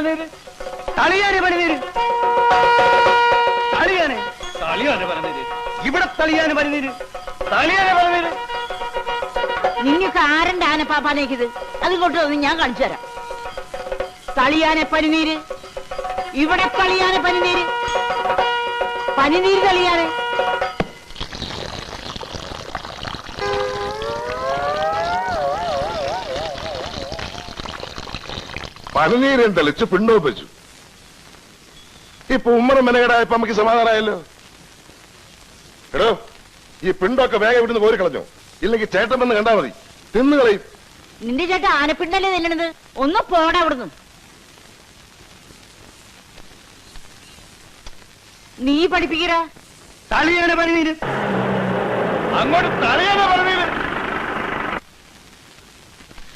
പറഞ്ഞത്? തളിയാനെ പറഞ്ഞത്? തളിയാനെ തളിയാനെ പറഞ്ഞത്? ഇവിടെ തളിയാനെ പറഞ്ഞത്? തളിയാനെ പറഞ്ഞത്? നിങ്ങൾക്ക് ആരന്റെ ആനപ്പാപ്പാനേക്കിത്? അതിങ്ങോട്ട് വന്ന് ഞാൻ കാണിച്ചു തരാം. തളിയാനെ പനിനീര്, ഇവിടെ തളിയാനെ പനിനീര്, പനിനീര് തളിയാനെ. പനിനീരം തെളിച്ച് പിണ്ടോപ്പിച്ചു. ഇപ്പൊ ഉമ്മറ മെനകേടായപ്പോ നമുക്ക് സമാധാനമായല്ലോ. എടോ, ഈ പിണ്ടൊക്കെ വേഗം ഇവിടുന്ന് കോരി കളഞ്ഞോ, ഇല്ലെങ്കിൽ ചേട്ടൻ വന്ന് കണ്ടാ മതി, തിന്നുകളയും. നിന്റെ ചേട്ടൻ ആനപ്പിണ്ടല്ലേ തിന്നണത്? ഒന്ന് പോടാ അവിടുന്ന്. നീ പഠിപ്പിക്കടാ. തളിയാനെ പനിനീര്, അങ്ങോട്ട് തളിയാനെ പറഞ്ഞു.